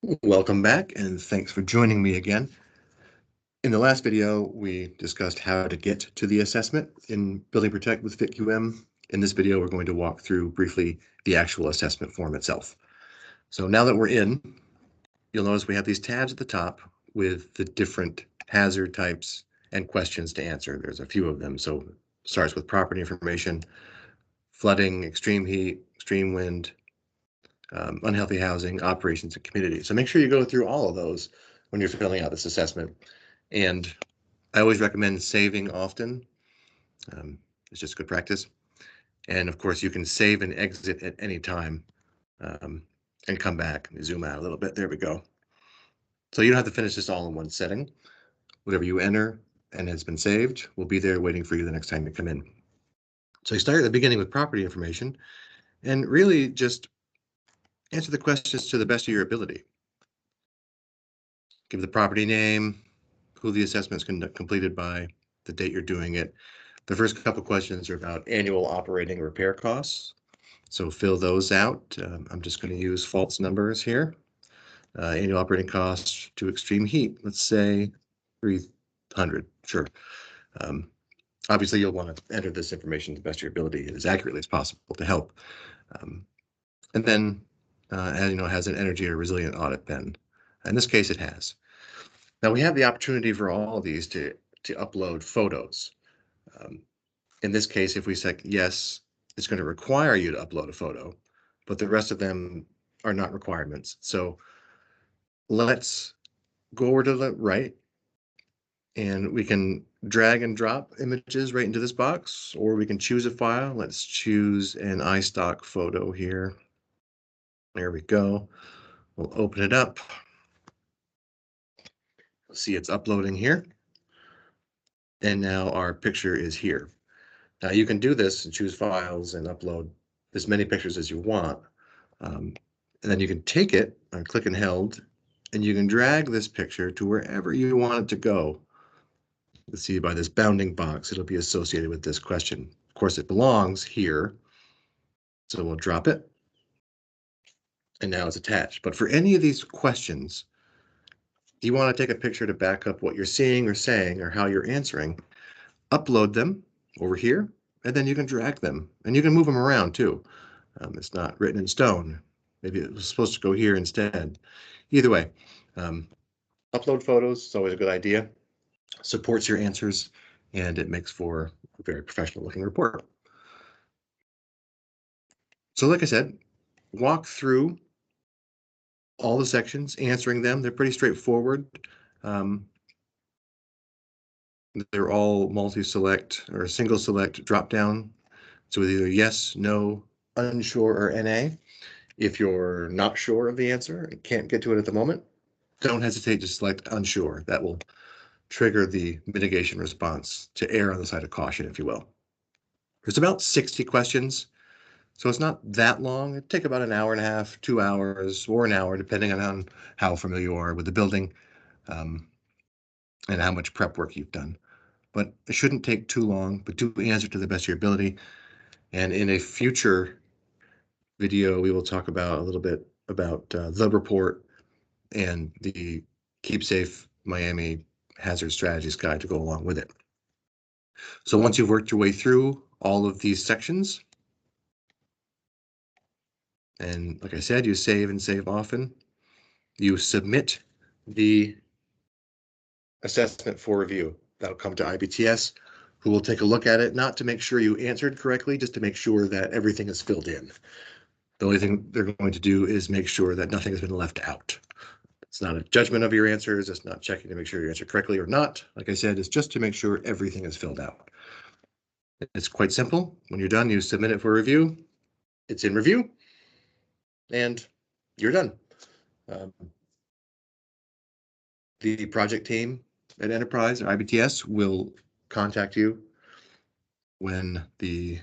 Welcome back, and thanks for joining me again. In the last video, we discussed how to get to the assessment in Building Protect with FitQM. In this video, we're going to walk through briefly the actual assessment form itself. So now that we're in, you'll notice we have these tabs at the top with the different hazard types and questions to answer. There's a few of them. So it starts with property information, flooding, extreme heat, extreme wind, unhealthy housing, operations, and community. So make sure you go through all of those when you're filling out this assessment. And I always recommend saving often. It's just good practice. And of course, you can save and exit at any time and come back. Zoom out a little bit. There we go. So you don't have to finish this all in one setting. Whatever you enter and has been saved will be there waiting for you the next time you come in. So you start at the beginning with property information and really just answer the questions to the best of your ability. Give the property name, who the assessment is completed by, the date you're doing it. The first couple questions are about annual operating repair costs. So fill those out. I'm just going to use false numbers here. Annual operating costs to extreme heat, let's say 300, sure. Obviously, you'll want to enter this information to the best of your ability as accurately as possible to help. And then, as you know, has an energy or resilient audit then. In this case, it has. Now we have the opportunity for all of these to upload photos. In this case, if we say yes, it's going to require you to upload a photo, but the rest of them are not requirements. So let's go over to the right and we can drag and drop images right into this box, or we can choose a file. Let's choose an iStock photo here. There we go. We'll open it up. See it's uploading here. And now our picture is here. Now you can do this and choose files and upload as many pictures as you want. And then you can take it, click and held, and you can drag this picture to wherever you want it to go. Let's see, by this bounding box, it'll be associated with this question. Of course, it belongs here. So we'll drop it. And now it's attached. But for any of these questions, you want to take a picture to back up what you're seeing or saying or how you're answering, upload them over here, and then you can drag them. And you can move them around too. It's not written in stone. Maybe it was supposed to go here instead. Either way, upload photos is always a good idea. Supports your answers, and it makes for a very professional looking report. So like I said, walk through all the sections, answering them. They're pretty straightforward. They're all multi-select or single select drop down. So with either yes, no, unsure, or NA. If you're not sure of the answer and can't get to it at the moment, don't hesitate to select unsure. That will trigger the mitigation response to err on the side of caution, if you will. There's about 60 questions, so it's not that long. It'd take about an hour and a half, 2 hours, or an hour, depending on how familiar you are with the building and how much prep work you've done. But it shouldn't take too long, but do answer to the best of your ability. And in a future video, we will talk about a little bit about the report and the Keep Safe Miami Hazard Strategies Guide to go along with it. So once you've worked your way through all of these sections, and like I said, you save and save often, you submit the assessment for review. That'll come to IBTS, who will take a look at it, not to make sure you answered correctly, just to make sure that everything is filled in. The only thing they're going to do is make sure that nothing has been left out. It's not a judgment of your answers. It's not checking to make sure you answer correctly or not. Like I said, it's just to make sure everything is filled out. It's quite simple. When you're done, you submit it for review. It's in review, and you're done. The project team at Enterprise or IBTS will contact you when the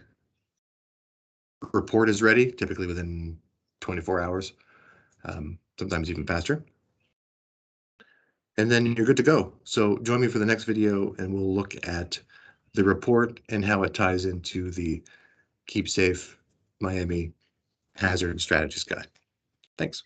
report is ready, typically within 24 hours, sometimes even faster. And then you're good to go. So join me for the next video and we'll look at the report and how it ties into the Keep Safe Miami Hazard Strategies Guide. Thanks.